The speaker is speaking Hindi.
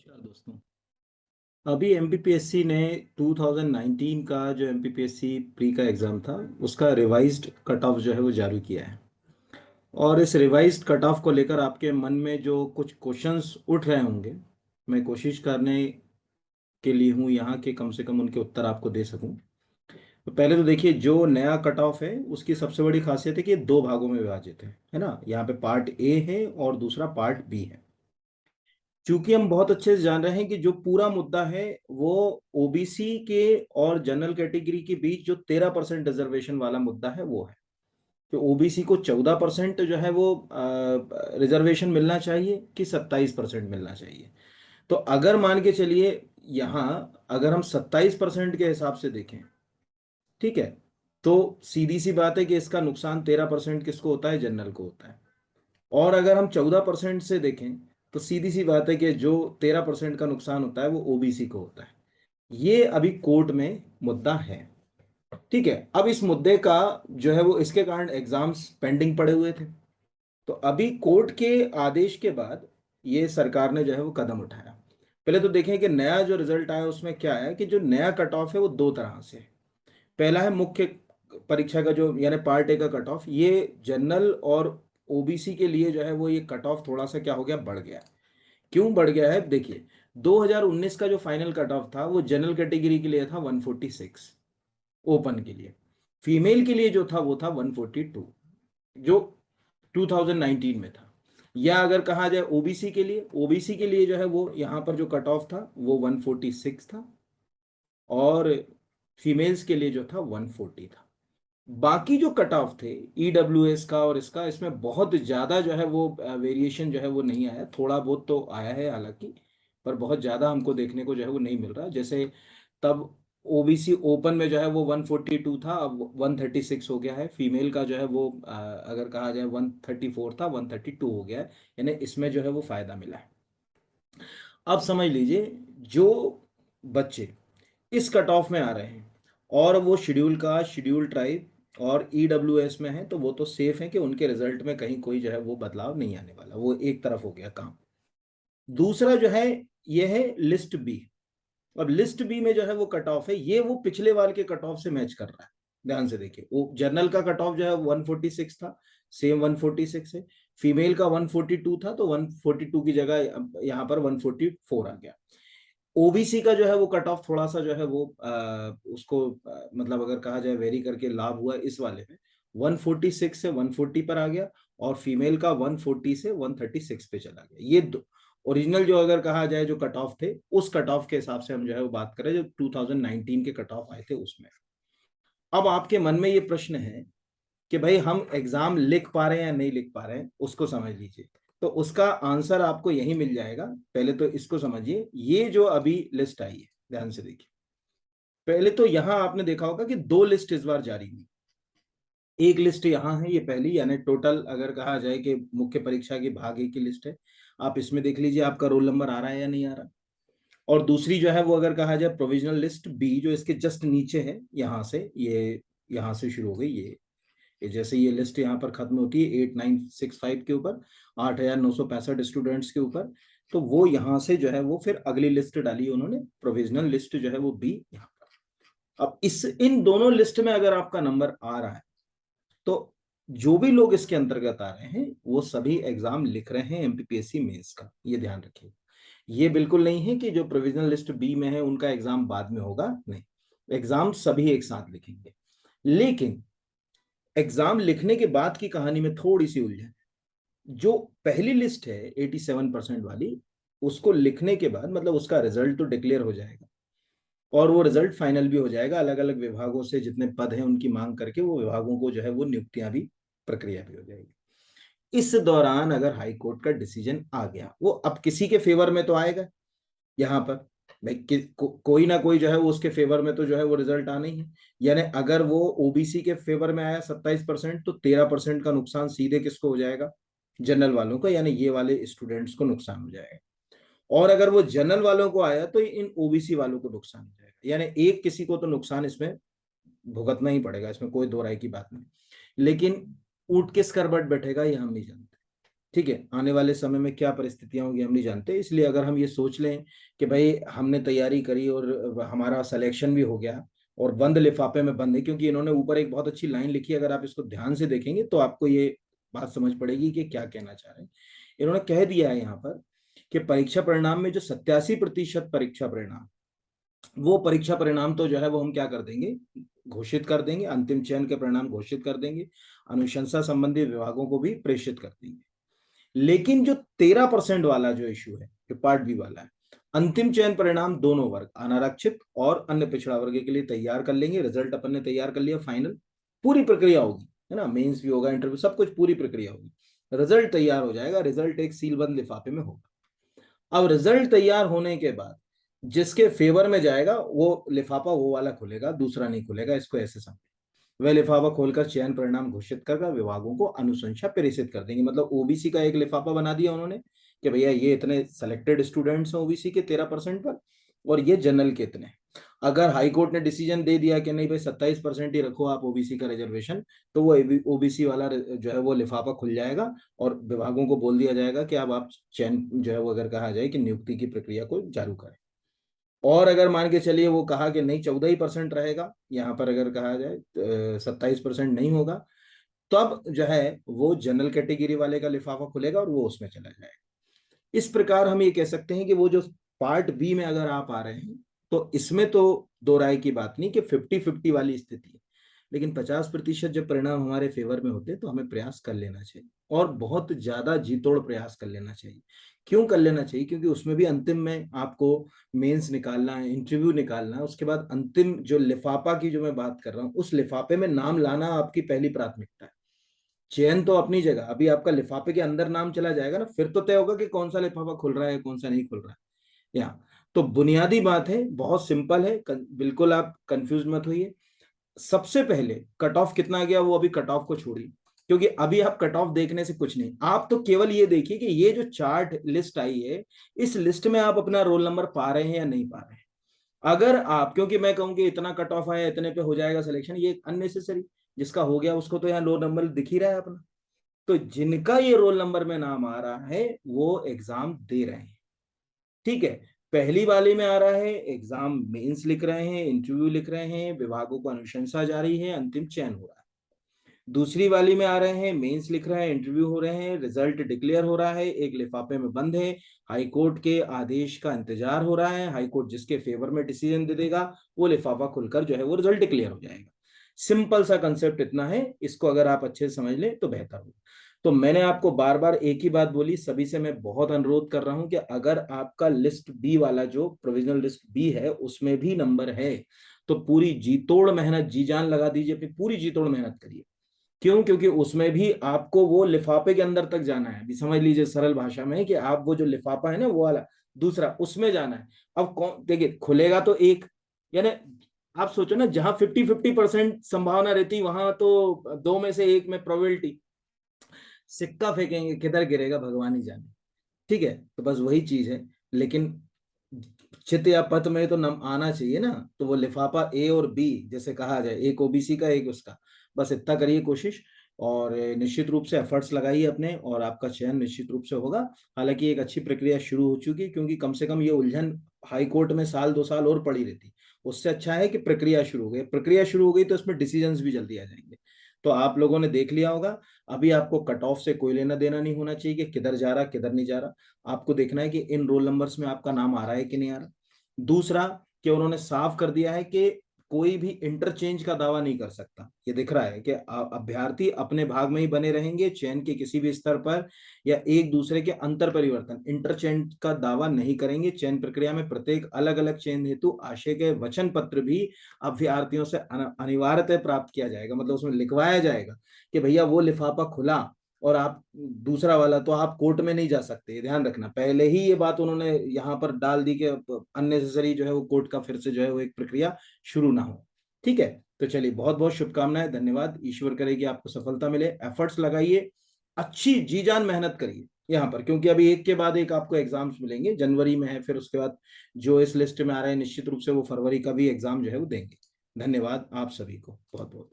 नमस्कार दोस्तों। अभी एमपीपीएससी ने 2019 का जो एमपीपीएससी प्री का एग्ज़ाम था उसका रिवाइज्ड कट ऑफ जो है वो जारी किया है। और इस रिवाइज्ड कट ऑफ को लेकर आपके मन में जो कुछ क्वेश्चंस उठ रहे होंगे, मैं कोशिश करने के लिए हूँ यहाँ के कम से कम उनके उत्तर आपको दे सकूँ। तो पहले तो देखिए, जो नया कट ऑफ है उसकी सबसे बड़ी खासियत है कि ये दो भागों में विभाजित है ना। यहाँ पे पार्ट ए है और दूसरा पार्ट बी है। चूंकि हम बहुत अच्छे से जान रहे हैं कि जो पूरा मुद्दा है वो ओबीसी के और जनरल कैटेगरी के बीच जो 13% रिजर्वेशन वाला मुद्दा है वो है कि ओबीसी को 14% जो है वो रिजर्वेशन मिलना चाहिए कि 27% मिलना चाहिए। तो अगर मान के चलिए, यहाँ अगर हम 27% के हिसाब से देखें, ठीक है, तो सीधी सी बात है कि इसका नुकसान 13% किसको होता है? जनरल को होता है। और अगर हम 14% से देखें तो सीधी सी बात है कि जो 13% का नुकसान होता है वो ओबीसी को होता है। ये अभी कोर्ट में मुद्दा है। ठीक है, अब इस मुद्दे का जो है वो इसके कारण एग्जाम्स पेंडिंग पड़े हुए थे। तो अभी कोर्ट के आदेश के बाद ये सरकार ने जो है वो कदम उठाया। पहले तो देखें कि नया जो रिजल्ट आया उसमें क्या है कि जो नया कट ऑफ है वो दो तरह से है। पहला है मुख्य परीक्षा का जो यानी पार्ट ए का कट ऑफ, ये जनरल और ओबीसी के लिए जो है वो ये कट ऑफ थोड़ा सा क्या हो गया, बढ़ गया। क्यों बढ़ गया है? देखिए, 2019 का जो फाइनल कट ऑफ था वो जनरल कैटेगरी के लिए था 146 ओपन के लिए। फीमेल के लिए जो था वो था 142 जो 2019 में था। या अगर कहा जाए ओबीसी के लिए जो है वो यहाँ पर जो कट ऑफ था वो 146 था, और फीमेल्स के लिए जो था 140 था। बाकी जो कट ऑफ थे ईडब्ल्यूएस का और इसका, इसमें बहुत ज़्यादा जो है वो वेरिएशन जो है वो नहीं आया। थोड़ा बहुत तो आया है हालांकि, पर बहुत ज़्यादा हमको देखने को जो है वो नहीं मिल रहा। जैसे तब ओबीसी ओपन में जो है वो 142 था, अब 136 हो गया है। फीमेल का जो है वो अगर कहा जाए 134 था, 132 हो गया है। यानी इसमें जो है वो फायदा मिला है। अब समझ लीजिए, जो बच्चे इस कट ऑफ में आ रहे हैं और वो शेड्यूल कास्ट, शेड्यूल ट्राइब और ईडब्ल्यूएस में है, तो वो तो सेफ है कि उनके रिजल्ट में कहीं कोई जो है वो बदलाव नहीं आने वाला। वो एक तरफ हो गया काम। दूसरा जो है ये है लिस्ट बी। अब लिस्ट बी में जो है वो कट ऑफ है, ये वो पिछले वाले के कट ऑफ से मैच कर रहा है। ध्यान से देखिए, वो जनरल का कट ऑफ जो है 146 था, सेम 146 है। फीमेल का 142 था, तो 142 की जगह यहाँ पर 144 आ गया। ओबीसी का जो है वो कट ऑफ थोड़ा सा जो है वो उसको मतलब अगर कहा जाए वेरी करके लाभ हुआ इस वाले में। 146 से 140 पर आ गया, और फीमेल का 140 से 136 पे चला गया। ये ओरिजिनल जो अगर कहा जाए जो कट ऑफ थे, उस कट ऑफ के हिसाब से हम जो है वो बात करें जो 2019 के कट ऑफ आए थे उसमें। अब आपके मन में ये प्रश्न है कि भाई हम एग्जाम लिख पा रहे हैं या नहीं लिख पा रहे हैं, उसको समझ लीजिए। तो उसका आंसर आपको यही मिल जाएगा। पहले तो इसको समझिए, ये जो अभी लिस्ट आई है, ध्यान से देखिए। पहले तो यहां आपने देखा होगा कि दो लिस्ट इस बार जारी हुई। एक लिस्ट यहाँ है, ये पहली, यानी टोटल अगर कहा जाए कि मुख्य परीक्षा की भाग ए की लिस्ट है। आप इसमें देख लीजिए आपका रोल नंबर आ रहा है या नहीं आ रहा। और दूसरी जो है वो अगर कहा जाए प्रोविजनल लिस्ट बी, जो इसके जस्ट नीचे है, यहाँ से ये यहाँ से शुरू हो गई ये जैसे ये लिस्ट यहाँ पर खत्म होती है 8965 के ऊपर, 8965 स्टूडेंट्स के ऊपर। तो वो यहाँ से जो है वो फिर अगली लिस्ट डाली उन्होंने, प्रोविजनल लिस्ट जो है वो बी यहाँ पर। अब इस इन दोनों लिस्ट में अगर आपका नंबर आ रहा है, तो जो भी लोग इसके अंतर्गत आ रहे हैं वो सभी एग्जाम लिख रहे हैं एमपीपीएससी मेंस का। ये ध्यान रखिए। ये बिल्कुल नहीं है कि जो प्रोविजनल लिस्ट बी में है उनका एग्जाम बाद में होगा, नहीं। एग्जाम सभी एक साथ लिखेंगे। लेकिन एग्जाम लिखने के बाद की कहानी में थोड़ी सी उलझन है। जो पहली लिस्ट है 87% वाली, उसको लिखने के बाद मतलब उसका रिजल्ट तो डिक्लेयर हो जाएगा, और वो रिजल्ट फाइनल भी हो जाएगा। अलग अलग विभागों से जितने पद हैं उनकी मांग करके वो विभागों को जो है वो नियुक्तियां भी, प्रक्रिया भी हो जाएगी। इस दौरान अगर हाई कोर्ट का डिसीजन आ गया, वो अब किसी के फेवर में तो आएगा। यहाँ पर भाई कोई ना कोई जो है वो उसके फेवर में तो जो है वो रिजल्ट आना ही है। यानी अगर वो ओबीसी के फेवर में आया 27%, तो 13% का नुकसान सीधे किसको हो जाएगा? जनरल वालों को, यानी ये वाले स्टूडेंट्स को नुकसान हो जाएगा। और अगर वो जनरल वालों को आया तो इन ओबीसी वालों को नुकसान हो जाएगा। यानी एक किसी को तो नुकसान इसमें भुगतना ही पड़ेगा, इसमें कोई दो राय की बात नहीं। लेकिन ऊंट किस करबट बैठेगा ये हम नहीं जानते। ठीक है, आने वाले समय में क्या परिस्थितियां होंगी हम नहीं जानते, इसलिए अगर हम ये सोच लें कि भाई हमने तैयारी करी और हमारा सिलेक्शन भी हो गया और बंद लिफाफे में बंद है, क्योंकि इन्होंने ऊपर एक बहुत अच्छी लाइन लिखी है, अगर आप इसको ध्यान से देखेंगे तो आपको ये बात समझ पड़ेगी कि क्या कहना चाह रहे हैं। इन्होंने कह दिया है यहाँ पर कि परीक्षा परिणाम में जो 87% परीक्षा परिणाम, वो परीक्षा परिणाम तो जो है वो हम क्या कर देंगे, घोषित कर देंगे, अंतिम चयन के परिणाम घोषित कर देंगे, अनुशंसा संबंधी विभागों को भी प्रेषित कर देंगे। लेकिन जो 13% वाला जो इश्यू है, जो पार्ट बी वाला है, अंतिम चयन परिणाम दोनों वर्ग, अनारक्षित और अन्य पिछड़ा वर्ग के लिए तैयार कर लेंगे, रिजल्ट अपन ने तैयार कर लिया, फाइनल पूरी प्रक्रिया होगी, है ना, मेंस भी होगा, इंटरव्यू, सब कुछ पूरी प्रक्रिया होगी, रिजल्ट तैयार हो जाएगा, रिजल्ट एक सीलबंद लिफाफे में होगा। अब रिजल्ट तैयार होने के बाद जिसके फेवर में जाएगा वो लिफाफा वो वाला खुलेगा, दूसरा नहीं खुलेगा, इसको ऐसे समझ, वह लिफाफा खोलकर चयन परिणाम घोषित कर विभागों को अनुशंसा प्रेषित कर देंगे। मतलब ओबीसी का एक लिफाफा बना दिया उन्होंने कि भैया ये इतने सेलेक्टेड स्टूडेंट्स हैं ओबीसी के 13% पर, और ये जनरल के इतने। अगर हाईकोर्ट ने डिसीजन दे दिया कि नहीं भाई 27% ही रखो आप ओबीसी का रिजर्वेशन, तो वो ओबीसी वाला जो है वो लिफाफा खुल जाएगा और विभागों को बोल दिया जाएगा कि अब आप चयन जो है वो, अगर कहा जाए कि नियुक्ति की प्रक्रिया को जारी करें। और अगर मान के चलिए वो कहा कि नहीं 14% रहेगा, यहाँ पर अगर कहा जाए 27% नहीं होगा, तब जो है वो जनरल कैटेगरी वाले का लिफाफा खुलेगा और वो उसमें चला जाएगा। इस प्रकार हम ये कह सकते हैं कि वो जो पार्ट बी में अगर आप आ रहे हैं तो इसमें तो दो राय की बात नहीं कि 50-50 वाली स्थिति है, लेकिन 50% जब परिणाम हमारे फेवर में होते हैं तो हमें प्रयास कर लेना चाहिए, और बहुत ज्यादा जी तोड़ प्रयास कर लेना चाहिए। क्यों कर लेना चाहिए? क्योंकि उसमें भी अंतिम में आपको मेंस निकालना है, इंटरव्यू निकालना है, उसके बाद अंतिम जो लिफाफा की जो मैं बात कर रहा हूँ, उस लिफाफे में नाम लाना आपकी पहली प्राथमिकता है। चयन तो अपनी जगह, अभी आपका लिफाफे के अंदर नाम चला जाएगा ना, फिर तो तय होगा कि कौन सा लिफाफा खुल रहा है कौन सा नहीं खुल रहा है। यहाँ तो बुनियादी बात है, बहुत सिंपल है, बिल्कुल आप कंफ्यूज मत होइए। सबसे पहले कट ऑफ कितना गया वो अभी कट ऑफ को छोड़िए, क्योंकि अभी आप कट ऑफ देखने से कुछ नहीं, आप तो केवल ये देखिए कि ये जो चार्ट लिस्ट आई है, इस लिस्ट में आप अपना रोल नंबर पा रहे हैं या नहीं पा रहे हैं। अगर आप, क्योंकि मैं कहूँ कि इतना कट ऑफ आया, इतने पे हो जाएगा सिलेक्शन, ये अननेसेसरी, जिसका हो गया उसको तो यहाँ लो नंबर दिख ही रहा है अपना। तो जिनका ये रोल नंबर में नाम आ रहा है वो एग्जाम दे रहे हैं, ठीक है। पहली वाले में आ रहा है एग्जाम मेंस लिख रहे हैं, इंटरव्यू लिख रहे हैं, विभागों को अनुशंसा जारी है, अंतिम चयन हो रहा है। दूसरी वाली में आ रहे हैं मेंस लिख रहे हैं, इंटरव्यू हो रहे हैं, रिजल्ट डिक्लेयर हो रहा है, एक लिफाफे में बंद है, हाई कोर्ट के आदेश का इंतजार हो रहा है, हाई कोर्ट जिसके फेवर में डिसीजन दे देगा वो लिफाफा खुलकर जो है वो रिजल्ट डिक्लेयर हो जाएगा। सिंपल सा कंसेप्ट इतना है, इसको अगर आप अच्छे से समझ लें तो बेहतर होगा। तो मैंने आपको बार बार एक ही बात बोली, सभी से मैं बहुत अनुरोध कर रहा हूं कि अगर आपका लिस्ट बी वाला जो प्रोविजनल लिस्ट बी है उसमें भी नंबर है तो पूरी जी तोड़ मेहनत, जी जान लगा दीजिए, अपनी पूरी जी तोड़ मेहनत करिए। क्यों? क्योंकि उसमें भी आपको वो लिफाफे के अंदर तक जाना है। अभी समझ लीजिए सरल भाषा में कि आप वो जो लिफाफा है ना वो वाला दूसरा, उसमें जाना है। अब कौन देखिए खुलेगा तो एक, यानी आप सोचो ना, जहां 50-50% संभावना रहती वहां तो दो में से एक में प्रोबेबिलिटी, सिक्का फेंकेंगे किधर गिरेगा भगवान ही जाने। ठीक है, तो बस वही चीज है। लेकिन चित या पथ में तो नम आना चाहिए ना, तो वो लिफाफा ए और बी जैसे कहा जाए, एक ओबीसी का एक उसका, बस इतना करिए कोशिश, और निश्चित रूप से एफर्ट्स लगाइए अपने, और आपका चयन निश्चित रूप से होगा। हालांकि एक अच्छी प्रक्रिया शुरू हो चुकी, क्योंकि कम से कम ये उलझन हाई कोर्ट में साल 2 साल और पड़ी रहती, उससे अच्छा है कि प्रक्रिया शुरू हो गई। प्रक्रिया शुरू हो गई तो इसमें डिसीजंस भी जल्दी आ जाएंगे। तो आप लोगों ने देख लिया होगा, अभी आपको कट ऑफ से कोई लेना देना नहीं होना चाहिए कि किधर जा रहा किधर नहीं जा रहा। आपको देखना है कि इन रोल नंबर्स में आपका नाम आ रहा है कि नहीं आ रहा। दूसरा कि उन्होंने साफ कर दिया है कि कोई भी इंटरचेंज का दावा नहीं कर सकता। ये दिख रहा है कि अभ्यर्थी अपने भाग में ही बने रहेंगे चयन के किसी भी स्तर पर, या एक दूसरे के अंतर परिवर्तन, इंटरचेंज का दावा नहीं करेंगे। चयन प्रक्रिया में प्रत्येक अलग अलग चयन हेतु आशय के वचन पत्र भी अभ्यर्थियों से अनिवार्यतः प्राप्त किया जाएगा। मतलब उसमें लिखवाया जाएगा कि भैया वो लिफाफा खुला और आप दूसरा वाला, तो आप कोर्ट में नहीं जा सकते, ध्यान रखना। पहले ही ये बात उन्होंने यहाँ पर डाल दी कि अननेसेसरी जो है वो कोर्ट का फिर से जो है वो एक प्रक्रिया शुरू ना हो। ठीक है, तो चलिए बहुत बहुत शुभकामनाएं, धन्यवाद, ईश्वर करे कि आपको सफलता मिले। एफर्ट्स लगाइए, अच्छी जी जान मेहनत करिए यहाँ पर, क्योंकि अभी एक के बाद एक आपको एग्जाम्स मिलेंगे। जनवरी में है, फिर उसके बाद जो इस लिस्ट में आ रहे हैं निश्चित रूप से वो फरवरी का भी एग्जाम जो है वो देंगे। धन्यवाद आप सभी को बहुत बहुत।